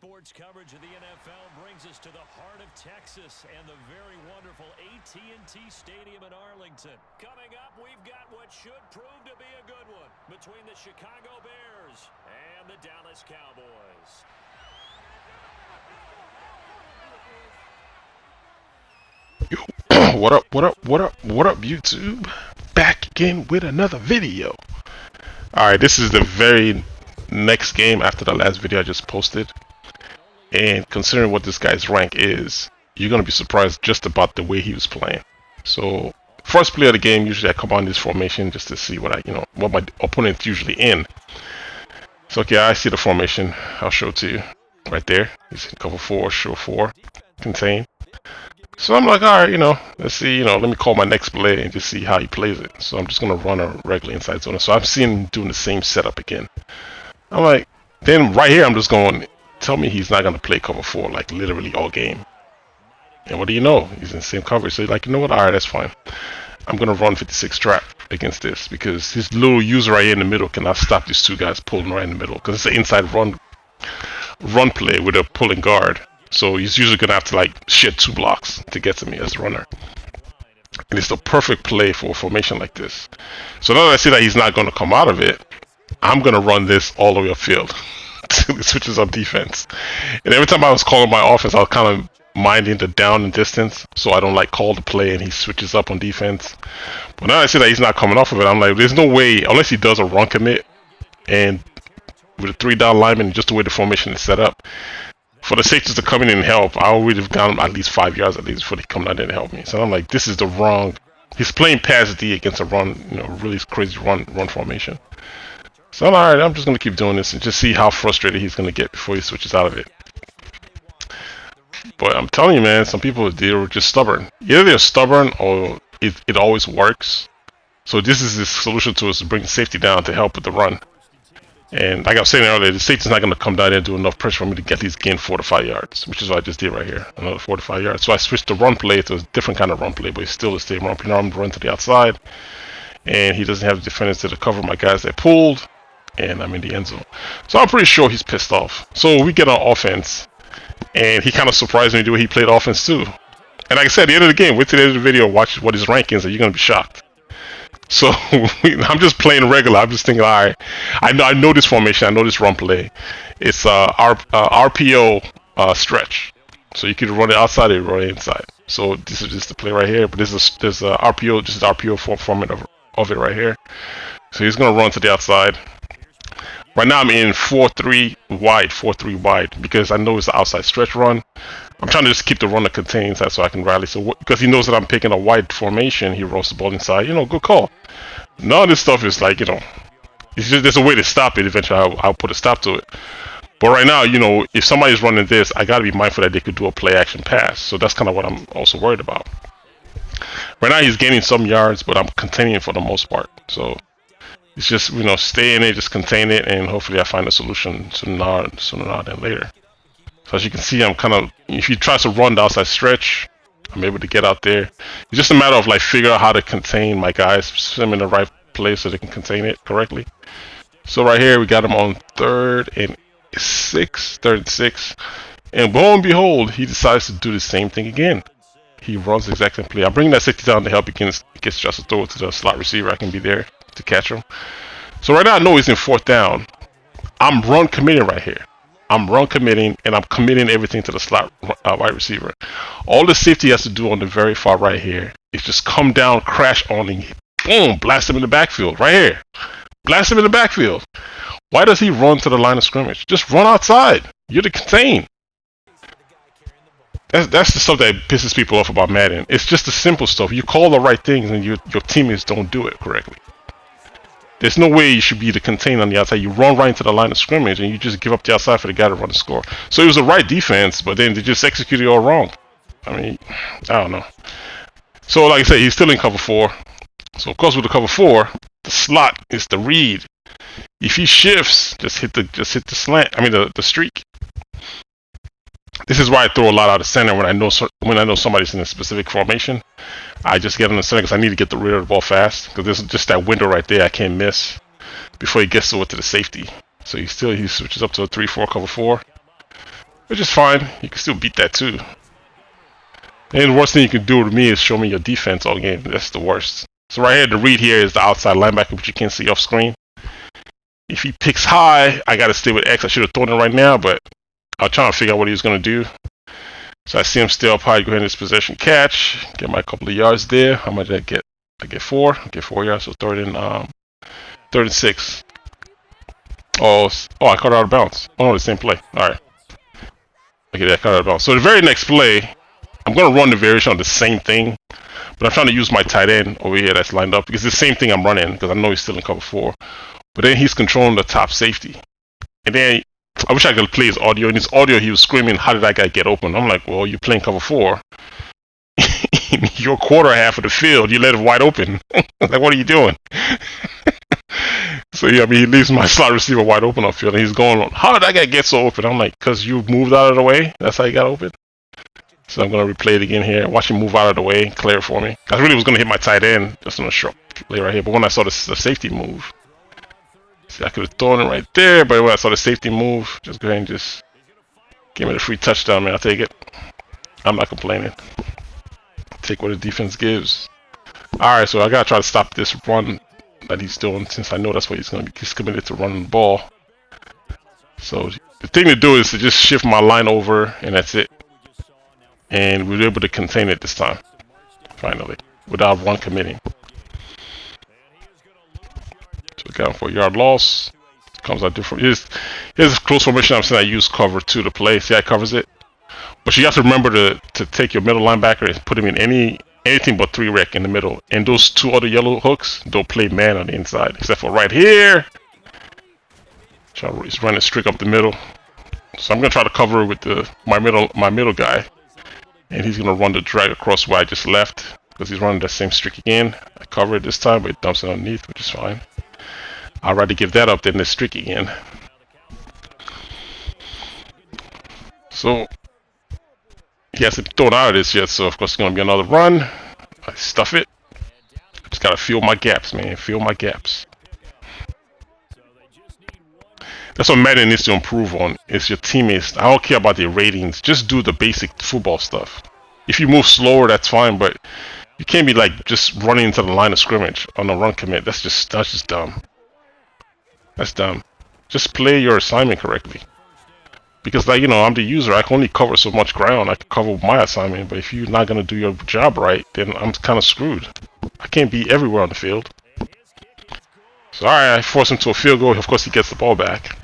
sports coverage of the NFL brings us to the heart of Texas and the very wonderful AT&T Stadium in Arlington. Coming up, we've got what should prove to be a good one between the Chicago Bears and the Dallas Cowboys. What up, what up, what up, what up, YouTube? Back again with another video. Alright, this is the very next game after the last video I just posted. And considering what this guy's rank is, you're going to be surprised just about the way he was playing. So, first play of the game, usually I come on this formation just to see what what my opponent's usually in. So, okay, I see the formation. I'll show it to you. Right there. He's in cover 4, show 4, contain. So I'm like, alright, let's see, let me call my next play and just see how he plays it. So I'm just going to run a regular inside zone. So I'm seeing him doing the same setup again. I'm like, then right here I'm just going, tell me he's not going to play cover 4, like literally all game. And what do you know? He's in the same coverage. So you're like, you know what, alright, that's fine. I'm going to run 56 trap against this because his little user right here in the middle cannot stop these two guys pulling right in the middle. Because it's an inside run play with a pulling guard. So he's usually going to have to like shed 2 blocks to get to me as a runner. And it's the perfect play for a formation like this. So now that I see that he's not going to come out of it, I'm going to run this all the way upfield. It switches up defense. And every time I was calling my offense, I was kind of minding the down and distance. So I don't like call the play and he switches up on defense. But now I see that he's not coming off of it. I'm like, there's no way, unless he does a run commit. And with a 3 down lineman, just the way the formation is set up, for the safeties to come in and help, I would have gone at least 5 yards at least before they come down there and help me. So I'm like, this is the wrong. He's playing pass D against a run, really crazy run formation. So I'm alright. I'm just gonna keep doing this and just see how frustrated he's gonna get before he switches out of it. But I'm telling you, man, some people they're just stubborn. Either they're stubborn or it always works. So this is the solution to us to bring the safety down to help with the run. And like I was saying earlier, the safety's not going to come down there and do enough pressure for me to get these gain 4 to 5 yards, which is what I just did right here, another 4 to 5 yards. So I switched the run play to a different kind of run play, but it's still the same run play. Now I'm run to the outside, and he doesn't have the defenders to cover my guys that pulled, and I'm in the end zone. So I'm pretty sure he's pissed off. So we get on offense, and he kind of surprised me the way he played offense too. And like I said, at the end of the game, wait till the end of the video, watch what his rank is, and you're going to be shocked. So I'm just playing regular. I'm just thinking, all right, I know this formation. I know this run play. It's RPO stretch. So you can run it outside or run it inside. So this is just the play right here. But there's a RPO, just RPO format of it right here. So he's gonna run to the outside. Right now I'm in 4-3 wide, because I know it's the outside stretch run. I'm trying to just keep the runner contained inside so I can rally. So because he knows that I'm picking a wide formation, he rolls the ball inside. Good call. None of this stuff is like, it's just there's a way to stop it. Eventually I'll put a stop to it. But right now, if somebody's running this, I got to be mindful that they could do a play action pass. So that's kind of what I'm also worried about. Right now he's gaining some yards, but I'm containing it for the most part. So it's just, stay in it, just contain it, and hopefully I find a solution sooner than later. So as you can see, I'm kind of, if he tries to run the outside stretch, I'm able to get out there. It's just a matter of like figure out how to contain my guys, put them in the right place so they can contain it correctly. So right here, we got him on 3rd and 6. And lo and behold, he decides to do the same thing again. He runs the exact same play. I'm bringing that safety down to help against just to throw it to the slot receiver. I can be there to catch him. So right now I know he's in 4th down. I'm run committing right here. I'm run committing, and I'm committing everything to the slot wide receiver. All the safety has to do on the very far right here is just come down, crash on him, boom, blast him in the backfield right here. Blast him in the backfield. Why does he run to the line of scrimmage? Just run outside. You're the contain. That's the stuff that pisses people off about Madden. It's just the simple stuff. You call the right things, and your teammates don't do it correctly. There's no way you should be the contain on the outside. You run right into the line of scrimmage and you just give up the outside for the guy to run the score. So it was the right defense, but then they just executed it all wrong. I mean, I don't know. So like I said, he's still in cover 4. So of course with the cover 4, the slot is the read. If he shifts, just hit the slant. I mean the streak. This is why I throw a lot out of center when I know somebody's in a specific formation. I just get in the center because I need to get rid of the ball fast. Because there's just that window right there I can't miss before he gets over to the safety. So he switches up to a 3-4 cover 4. which is fine. You can still beat that too. And the worst thing you can do to me is show me your defense all game. That's the worst. So right here, the read here is the outside linebacker, which you can't see off screen. If he picks high, I gotta stay with X. I should have thrown it right now, but I was trying to figure out what he was gonna do. So I see him still up high. Go ahead and this possession catch. Get my couple of yards there. How much did I get? I get 4. I get 4 yards. So third and 6. Oh, I caught it out of bounds. Oh no, the same play. All right. Okay, that caught it out of bounds. So the very next play, I'm gonna run the variation on the same thing, but I'm trying to use my tight end over here that's lined up because it's the same thing I'm running because I know he's still in cover 4. But then he's controlling the top safety, and then I wish I could play his audio. In his audio, he was screaming, "How did that guy get open?" I'm like, "Well, you're playing cover 4. In your quarter half of the field, you let it wide open. Like, what are you doing?" So yeah, I mean, he leaves my slot receiver wide open upfield, and he's going, "How did that guy get so open?" I'm like, "Cause you moved out of the way. That's how he got open." So I'm gonna replay it again here. Watch him move out of the way, clear it for me. I really was gonna hit my tight end just on a short play right here, but when I saw the safety move, see, I could have thrown it right there. But when I saw the safety move, just go ahead and just give me the free touchdown, man. I'll take it. I'm not complaining. Take what the defense gives. Alright, so I gotta try to stop this run that he's doing since I know that's what he's gonna be. He's committed to running the ball. So the thing to do is to just shift my line over, and that's it. And we were able to contain it this time, finally, without one committing. So account for yard loss. Comes out different. Here's a close formation. I'm saying I use cover 2 to play. See how it covers it? But you have to remember to take your middle linebacker and put him in anything but 3 rec in the middle. And those 2 other yellow hooks don't play man on the inside, except for right here. He's running strict up the middle. So I'm gonna try to cover with my middle guy, and he's gonna run the drag across where I just left because he's running that same streak again. I cover it this time, but it dumps it underneath, which is fine. I'd rather give that up than the streak again. So he hasn't thrown out of this yet, so of course it's gonna be another run. I stuff it. Just gotta fill my gaps, man. Fill my gaps. That's what Madden needs to improve on. It's your teammates. I don't care about their ratings. Just do the basic football stuff. If you move slower, that's fine, but you can't be like just running into the line of scrimmage on a run commit. That's just dumb. That's dumb. Just play your assignment correctly. Because, like, you know, I'm the user. I can only cover so much ground. I can cover my assignment, but if you're not gonna do your job right, then I'm kind of screwed. I can't be everywhere on the field. So alright, I force him to a field goal. Of course, he gets the ball back.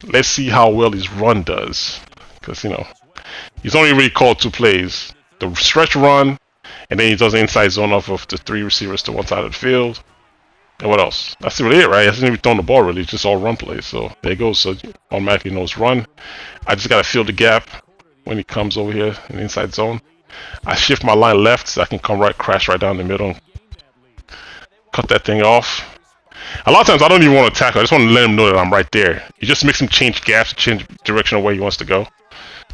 Let's see how well his run does. Because, you know, he's only really called 2 plays. The stretch run, and then he does the inside zone off of the 3 receivers to one side of the field. And what else? That's really it, right? He hasn't even thrown the ball, really. It's just all run plays. So there it goes. So automatically knows run. I just got to fill the gap when he comes over here in the inside zone. I shift my line left so I can come right, crash right down the middle, and cut that thing off. A lot of times I don't even want to tackle. I just want to let him know that I'm right there. It just makes him change gaps, change direction of where he wants to go.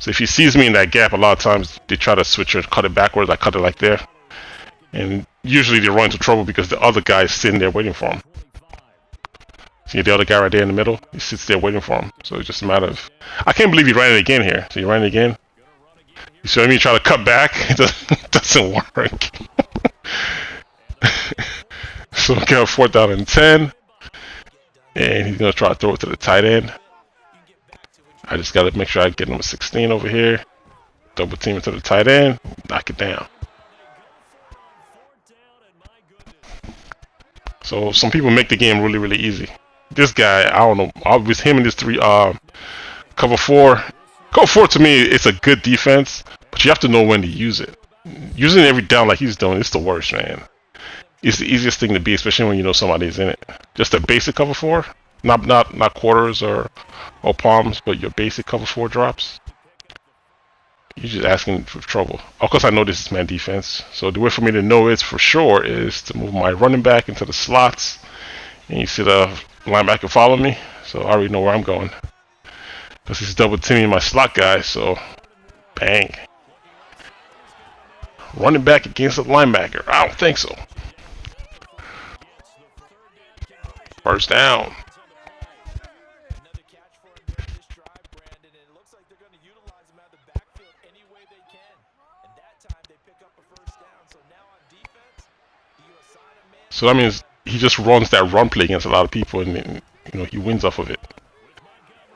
So if he sees me in that gap, a lot of times they try to switch it, cut it backwards. I cut it like there. And usually they run into trouble because the other guy is sitting there waiting for him. See the other guy right there in the middle? He sits there waiting for him. So it's just a matter of... I can't believe he ran it again here. So he ran it again. You see what I mean? Try to cut back. It doesn't work. So we got 4th down and 10. And he's going to try to throw it to the tight end. I just got to make sure I get number 16 over here. Double team it to the tight end. Knock it down. So some people make the game really, really easy. This guy, I don't know. With him and this 3 cover 4. Cover 4 to me, it's a good defense, but you have to know when to use it. Using it every down like he's doing, it's the worst, man. It's the easiest thing to be, especially when you know somebody's in it. Just a basic cover 4, not quarters or palms, but your basic cover 4 drops. You're just asking for trouble. Of course, I know this is man defense, so the way for me to know it for sure is to move my running back into the slots, and you see the linebacker follow me, so I already know where I'm going. Because he's double teaming my slot guy, so bang. Running back against a linebacker. I don't think so. First down. So that means he just runs that run play against a lot of people, and you know, he wins off of it.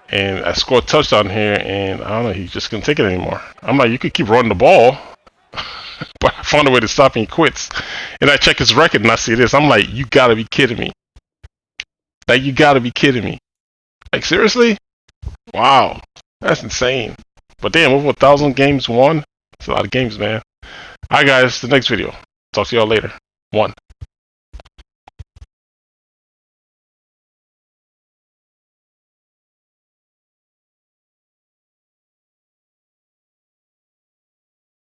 And I scored a touchdown here, and I don't know, he just couldn't take it anymore. I'm like, you could keep running the ball, but I found a way to stop him. He quits. And I check his record, and I see this. I'm like, you gotta be kidding me. Like, you gotta be kidding me. Like, seriously? Wow, that's insane. But damn, over 1,000 games won. It's a lot of games, man. Alright, guys, the next video. Talk to y'all later. 1.